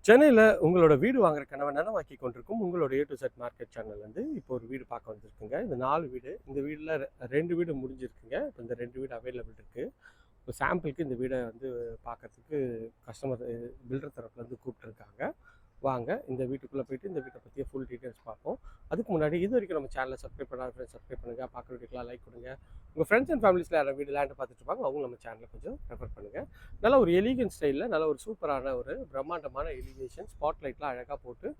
சென்னையில் உங்களோட வீடு வாங்குற கனவை நனவாக்கி கொண்டிருக்கும் உங்களோட A to Z market channel வந்து இப்போ ஒரு வீடு பார்க்க வந்திருக்குங்க. இந்த 4 வீடு, இந்த வீடில் 2 வீடு முடிஞ்சிருக்குங்க. இப்போ இந்த 2 வீடு அவைலபிள் இருக்குது. இப்போ சாம்பிளுக்கு இந்த வீடை வந்து பார்க்கறதுக்கு கஸ்டமர் பில்டர் தரப்புலேருந்து கூப்பிட்டுருக்காங்க. வாங்க இந்த வீட்டுக்குள்ளே போயிட்டு இந்த வீட்டை பற்றிய ஃபுல் டீட்டெயில்ஸ் பார்ப்போம். அதுக்கு முன்னாடி இது வரைக்கும் நம்ம சேனலை சப்ஸ்கிரைப் பண்ணாத ஃப்ரெண்ட்ஸ் சப்ஸ்கிரைப் பண்ணுங்கள். பார்க்குற வீட்டுக்கெலாம் லைக் கொடுங்க. உங்கள் ஃப்ரெண்ட்ஸ் அண்ட் ஃபேமிலிஸில் யாரும் வீடு லேண்டு பார்த்துட்டு இருப்பாங்க, அவங்க நம்ம சேனலை கொஞ்சம் ரெஃபர் பண்ணுங்கள். நல்ல ஒரு எலிகன் ஸ்டைலில் நல்ல ஒரு சூப்பரான ஒரு பிரம்மாண்டமான எலிவேஷன் ஸ்பாட்லைட்லாம் அழகாக போட்டு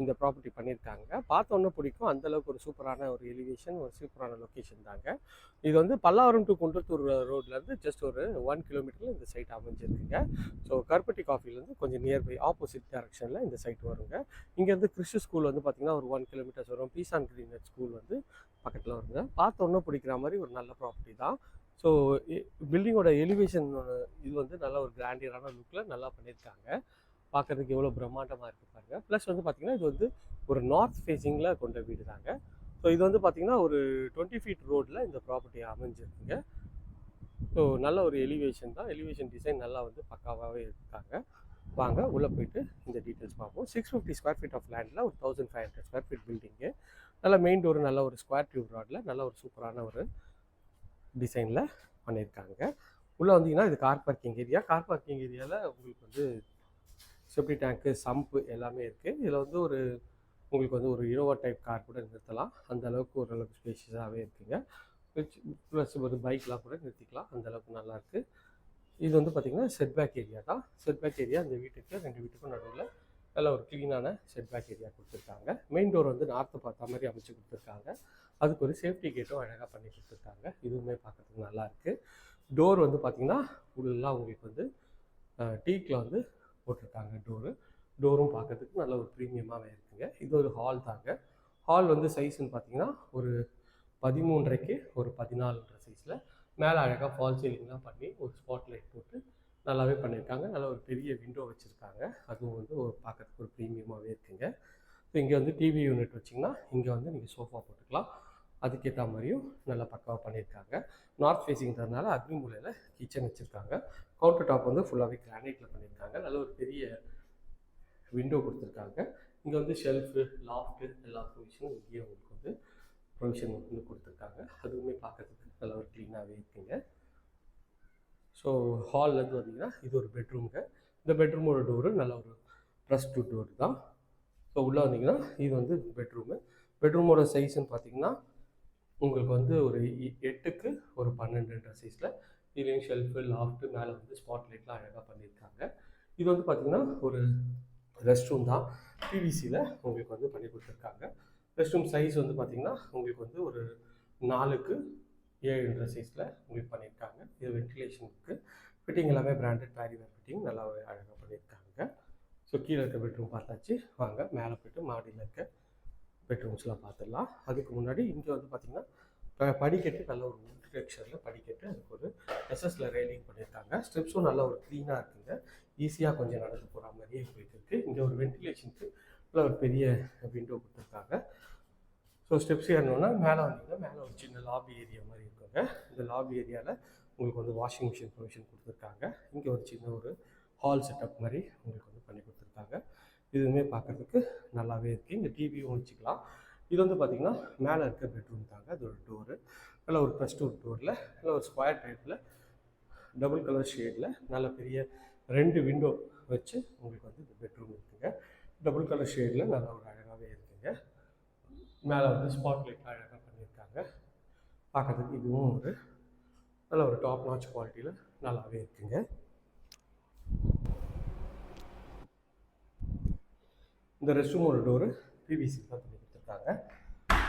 இந்த ப்ராப்பர்ட்டி பண்ணியிருக்காங்க. பார்த்தோன்னே பிடிக்கும், அந்தளவுக்கு ஒரு சூப்பரான ஒரு எலிவேஷன், ஒரு சூப்பரான லொக்கேஷன் தாங்க. இது வந்து பல்லாவரம் டு குன்றத்தூர் ரோட்லேருந்து ஜஸ்ட் ஒரு 1 கிலோமீட்டரில் இந்த சைட் அமைஞ்சிருக்குங்க. ஸோ கருப்பட்டி காஃபிலேருந்து கொஞ்சம் நியர்பை ஆப்போசிட் டைரக்ஷனில் இந்த சைட் வருங்க. இங்கேருந்து கிறிஸ்து ஸ்கூல் வந்து பார்த்திங்கன்னா ஒரு 1 கிலோமீட்டர்ஸ் வரும். பீசான் கிரீன் ஸ்கூல் வந்து பக்கத்தில் வருங்க. பார்த்தோன்னே பிடிக்கிற மாதிரி ஒரு நல்ல ப்ராப்பர்ட்டி தான். ஸோ பில்டிங்கோட எலிவேஷன் இது வந்து நல்ல ஒரு கிராண்டியரான லுக்கில் நல்லா பண்ணியிருக்காங்க. பார்க்குறதுக்கு எவ்வளோ பிரம்மாண்டமாக இருக்குது பாருங்கள். ப்ளஸ் வந்து பார்த்திங்கன்னா இது வந்து ஒரு நார்த் ஃபேஸிங்கில் கொண்ட வீடு தாங்க. ஸோ இது வந்து பார்த்திங்கன்னா ஒரு 20 ஃபீட் ரோடில் இந்த ப்ராப்பர்ட்டி அமைஞ்சிருக்குங்க. ஸோ நல்ல ஒரு எலிவேஷன் தான். எலிவேஷன் டிசைன் நல்லா வந்து பக்காவாகவே இருக்காங்க. வாங்க உள்ளே போயிட்டு இந்த டீட்டெயில்ஸ் பார்ப்போம். 650 ஸ்கொயர் ஃபீட் ஆஃப் லேண்டில் ஒரு 1500 ஸ்கொயர் ஃபீட் பில்டிங்கு. நல்ல மெயின் டோர் நல்ல ஒரு ஸ்கொயர் டியூப் ராடில் நல்ல ஒரு சூப்பரான ஒரு டிசைனில் பண்ணியிருக்காங்க. உள்ளே வந்தீங்கன்னா இது car parking area. Car parking ஏரியாவில் உங்களுக்கு வந்து செப்டி டேங்க்கு, சம்பு எல்லாமே இருக்குது. இதில் வந்து உங்களுக்கு வந்து ஒரு இனோவா டைப் கார் கூட நிறுத்தலாம். அந்த அளவுக்கு ஓரளவுக்கு ஸ்பேஷியஸாகவே இருக்குங்க. ப்ளஸ் ஒரு பைக்லாம் கூட நிறுத்திக்கலாம், அந்தளவுக்கு நல்லாயிருக்கு. இது வந்து பார்த்திங்கன்னா செட்பேக் ஏரியா தான். செட்பேக் ஏரியா இந்த வீட்டுக்கு 2 வீட்டுக்கும் நடுவில் நல்ல ஒரு க்ளீனான செட்பேக் ஏரியா கொடுத்துருக்காங்க. மெயின் டோர் வந்து நார்த்து பார்த்த மாதிரி அமைச்சு கொடுத்துருக்காங்க. அதுக்கு ஒரு சேஃப்டி கேட்டும் அழகாக பண்ணி கொடுத்துருக்காங்க. இதுவுமே பார்க்குறதுக்கு நல்லாயிருக்கு. டோர் வந்து பார்த்திங்கன்னா ஃபுல்லாக உங்களுக்கு வந்து டீக்கில் வந்து போட்டிருக்காங்க. டோரும் பார்க்கறதுக்கு நல்ல ஒரு ப்ரீமியமாகவே இருக்குங்க. இது ஒரு ஹால் தாங்க. ஹால் வந்து சைஸ்ன்னு பார்த்தீங்கன்னா ஒரு 13.5க்கு ஒரு 14 சைஸில் மேலே அழகாக ஃபால் சீலிங்லாம் பண்ணி ஒரு ஸ்பாட் லைட் போட்டு நல்லாவே பண்ணியிருக்காங்க. நல்ல ஒரு பெரிய விண்டோ வச்சுருக்காங்க. அதுவும் வந்து ஒரு பார்க்கறதுக்கு ஒரு ப்ரீமியமாகவே இருக்குங்க. ஸோ இங்கே வந்து டிவி யூனிட் வச்சிங்கன்னா இங்கே வந்து நீங்கள் சோஃபா போட்டுக்கலாம். அதுக்கேற்ற மாதிரியும் நல்லா பக்காவாக பண்ணியிருக்காங்க. நார்த் ஃபேஸிங்கிறதுனால அக்னி மூலையில் கிச்சன் வச்சுருக்காங்க. கவுண்டர் டாப் வந்து ஃபுல்லாகவே கிரானைட்டில் பண்ணியிருக்காங்க. நல்ல ஒரு பெரிய விண்டோ கொடுத்துருக்காங்க. இங்கே வந்து ஷெல்ஃபு, லாஃப்ட்டு எல்லா ப்ரொவிஷனும் இங்கேயே உங்களுக்கு வந்து ப்ரொவிஷன் வந்து கொடுத்துருக்காங்க. அதுவுமே பார்க்கறதுக்கு நல்ல ஒரு க்ளீனாகவே இருக்குங்க. ஸோ ஹால்லேருந்து வந்தீங்கன்னா இது ஒரு பெட்ரூமுங்க. இந்த பெட்ரூமோட டோரு நல்ல ஒரு ப்ளஸ் 2 டோர் தான். ஸோ உள்ளே வந்தீங்கன்னா இது வந்து பெட்ரூமு. பெட்ரூமோட சைஸ்ன்னு பார்த்தீங்கன்னா உங்களுக்கு வந்து ஒரு 8க்கு ஒரு 12 சைஸில் இதுலேயும் ஷெல்ஃபு, லாஃப்ட்டு, மேலே வந்து ஸ்பாட் லைட்லாம் அழகாக பண்ணியிருக்காங்க. இது வந்து பார்த்திங்கன்னா ஒரு ரெஸ்ட் ரூம் தான். பிவிசியில் உங்களுக்கு வந்து பண்ணி கொடுத்துருக்காங்க. ரெஸ்ட் ரூம் சைஸ் வந்து பார்த்திங்கன்னா உங்களுக்கு வந்து ஒரு 4க்கு 7 சைஸில் உங்களுக்கு பண்ணியிருக்காங்க. இது வென்டிலேஷனுக்கு ஃபிட்டிங் எல்லாமே பிராண்டட் பேரிவேர் ஃபிட்டிங் நல்லாவே அழகாக பண்ணியிருக்காங்க. ஸோ கீழே இருக்க பெட்ரூம் பார்த்தாச்சு. வாங்க மேலே போய்ட்டு மாடியில் இருக்க பெட்ரூம்ஸ்லாம் பார்த்துடலாம். அதுக்கு முன்னாடி இங்கே வந்து பார்த்திங்கன்னா படிக்கட்டு நல்ல ஒரு வுட் டெக்ஸ்சரில் படிக்கட்டு, அதுக்கு ஒரு எஸ்எஸ்ல ரெயிலிங் பண்ணியிருக்காங்க. ஸ்டெப்ஸும் நல்ல ஒரு க்ளீனாக இருக்குங்க. ஈஸியாக கொஞ்சம் நடந்து போகிற மாதிரியே போயிட்டு இருக்குது. இங்கே ஒரு வென்டிலேஷனுக்கு நல்ல ஒரு பெரிய விண்டோ கொடுத்துருக்காங்க. ஸோ ஸ்டெப்ஸ் ஏறணுன்னா மேலே வந்தீங்கன்னா மேலே ஒரு சின்ன லாபி ஏரியா மாதிரி இருக்குங்க. இந்த லாபி ஏரியாவில் உங்களுக்கு வந்து வாஷிங் மிஷின் ப்ரொவிஷன் கொடுத்துருக்காங்க. இங்கே ஒரு சின்ன ஒரு ஹால் செட்டப் மாதிரி உங்களுக்கு வந்து பண்ணி கொடுத்துருக்காங்க. இதுவுமே பார்க்குறதுக்கு நல்லாவே இருக்குது. இங்கே டிவியும் வச்சுக்கலாம். இது வந்து பார்த்திங்கன்னா மேலே இருக்க பெட்ரூம் தாங்க. அது ஒரு டோரு நல்ல ஒரு ப்ளஸ் 2 டோரில் நல்ல ஒரு ஸ்கொயர் டைப்பில் டபுள் கலர் ஷேடில் நல்ல பெரிய 2 விண்டோ வச்சு உங்களுக்கு வந்து இந்த பெட்ரூம் இருக்குங்க. டபுள் கலர் ஷேடில் நல்ல ஒரு அழகாகவே இருக்குங்க. மேலே வந்து ஸ்பாட் லைட் அழகாக பண்ணியிருக்காங்க. பார்க்குறதுக்கு இதுவும் ஒரு நல்ல ஒரு டாப் நாச் குவாலிட்டியில் நல்லாவே இருக்குங்க. இந்த ரெஸ்ட் ரூமோட டோரு பிவிசி தான் பண்ணி கொடுத்துருக்காங்க.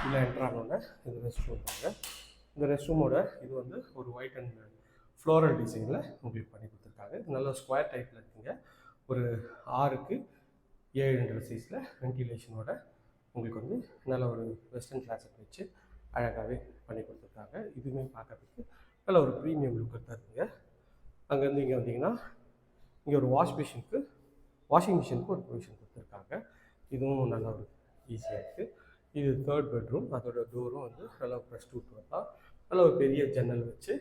இல்லை என்ட்ரானோட இது ரெஸ்ட் ரூம் தாங்க. இந்த ரெஸ்ட் ரூமோட இது வந்து ஒரு ஒயிட் அண்ட் ஃப்ளோரல் டிசைனில் உங்களுக்கு பண்ணி கொடுத்துருக்காங்க. இது நல்ல ஸ்கொயர் டைப்பில் இருக்குங்க. ஒரு 6க்கு 7 சைஸில் வென்டிலேஷனோட உங்களுக்கு வந்து நல்ல ஒரு வெஸ்டர்ன் கிளாஸை வச்சு அழகாகவே பண்ணி கொடுத்துருக்காங்க. இதுவுமே பார்க்குறதுக்கு நல்ல ஒரு ப்ரீமியம் லுக் இருக்குங்க. அங்கேருந்து இங்கே வந்தீங்கன்னா இங்கே ஒரு வாஷிங் மிஷினுக்கு ஒரு ப்ரொவிஷன் கொடுத்துருக்காங்க. இதுவும் நல்ல ஒரு ஈஸியாக இருக்குது. இது 3rd பெட்ரூம். அதோட டோரும் வந்து நல்லா ப்ளஸ் 2 டோர் தான். நல்ல ஒரு பெரிய ஜன்னல் வச்சு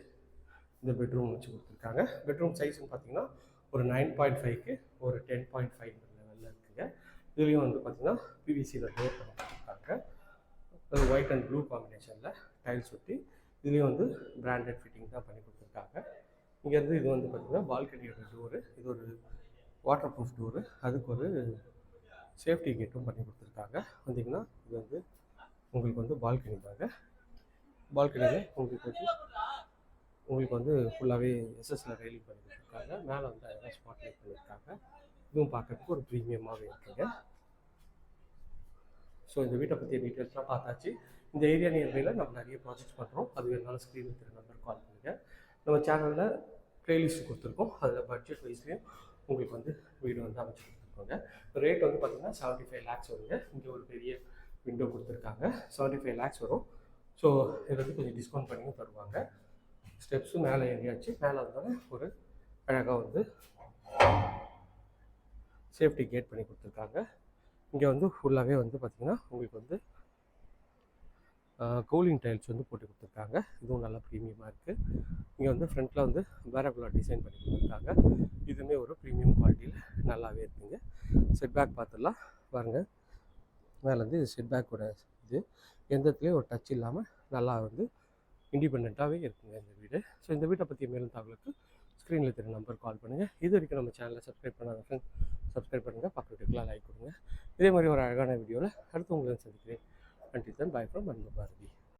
இந்த பெட்ரூம் வச்சு கொடுத்துருக்காங்க. பெட்ரூம் சைஸ்ன்னு பார்த்தீங்கன்னா ஒரு 9.5க்கு ஒரு 10.5 லெவலில் இருக்குங்க. இதுலேயும் வந்து பார்த்திங்கன்னா பிவிசியில் டோர் பண்ணி கொடுத்துருக்காங்க. அது ஒயிட் அண்ட் ப்ளூ காம்பினேஷனில் டைல்ஸ் ஒட்டி இதுலேயும் வந்து பிராண்டட் ஃபிட்டிங் தான் பண்ணி கொடுத்துருக்காங்க. இங்கேருந்து இது வந்து பார்த்திங்கன்னா பால்கனியோட டோரு. இது ஒரு வாட்டர் ப்ரூஃப் டோரு. அதுக்கு ஒரு சேஃப்டி கேட்டும் பண்ணி கொடுத்துருக்காங்க. வந்திங்கன்னா இது வந்து உங்களுக்கு வந்து பால்கனி தாங்க. பால்கனியில் உங்களுக்கு வந்து ஃபுல்லாகவே எஸ்எஸ்ல ரெயிலிங் பண்ணி கொடுத்துருக்காங்க. மேலே வந்து அதெல்லாம் ஸ்பாட் லைட் பண்ணியிருக்காங்க. இதுவும் பார்க்கறதுக்கு ஒரு ப்ரீமியமாகவே இருக்குங்க. ஸோ இந்த வீட்டை பற்றிய டீட்டெயில்ஸ்லாம் பார்த்தாச்சு. இந்த ஏரியா நியர்பையில் நம்ம நிறைய ப்ராஜெக்ட்ஸ் பண்ணுறோம். அது வேணாலும் ஸ்க்ரீனில் தெரிய நம்பர் கால் பண்ணுங்கள். நம்ம சேனலில் ப்ளேலிஸ்ட் கொடுத்துருக்கோம். அதில் பட்ஜெட் வைஸ்லேயும் உங்களுக்கு வந்து வீடு வந்து அமைச்சு கொடுத்துருக்கோங்க. ரேட் வந்து பார்த்திங்கன்னா 75 lakhs வருங்க. இங்கே ஒரு பெரிய விண்டோ கொடுத்துருக்காங்க. 75 lakhs வரும். ஸோ இது வந்து கொஞ்சம் டிஸ்கவுண்ட் பண்ணியும் தருவாங்க. ஸ்டெப்ஸும் மேலே ஏறியாச்சு. மேலே வந்தோடனே ஒரு அழகாக வந்து சேஃப்டி கேட் பண்ணி கொடுத்துருக்காங்க. இங்கே வந்து ஃபுல்லாகவே வந்து பார்த்திங்கன்னா உங்களுக்கு வந்து கூலிங் டைல்ஸ் வந்து போட்டு கொடுத்துருக்காங்க. இதுவும் நல்லா ப்ரீமியமாக இருக்குது. இங்கே வந்து ஃப்ரண்ட்டில் வந்து பேரகுலா டிசைன் பண்ணி கொடுத்துருக்காங்க. இதுவுமே ஒரு ப்ரீமியம் குவாலிட்டியில் நல்லாவே இருக்குங்க. செட் பேக் பார்த்துடலாம் பாருங்கள். மேலேருந்து இது செட் பேக்கோட இது எந்த இடத்துலையும் ஒரு டச் இல்லாமல் நல்லா வந்து இண்டிபெண்ட்டாகவே இருக்குங்க இந்த வீடு. ஸோ இந்த வீட்டை பற்றி மேலும் தகவலுக்கு ஸ்க்ரீனில் தெரிய நம்பர் கால் பண்ணுங்கள். இது வரைக்கும் நம்ம சேனலை சப்ஸ்கிரைப் பண்ணாத ஃப்ரெண்ட்ஸ் சப்ஸ்கிரைப் பண்ணுங்கள். பக்கத்துக்குலாம் லைக் கொடுங்க. இதே மாதிரி ஒரு அழகான வீடியோவில் அடுத்து உங்களை சந்திக்கிறேன். Until then, bye from Anma Bharati.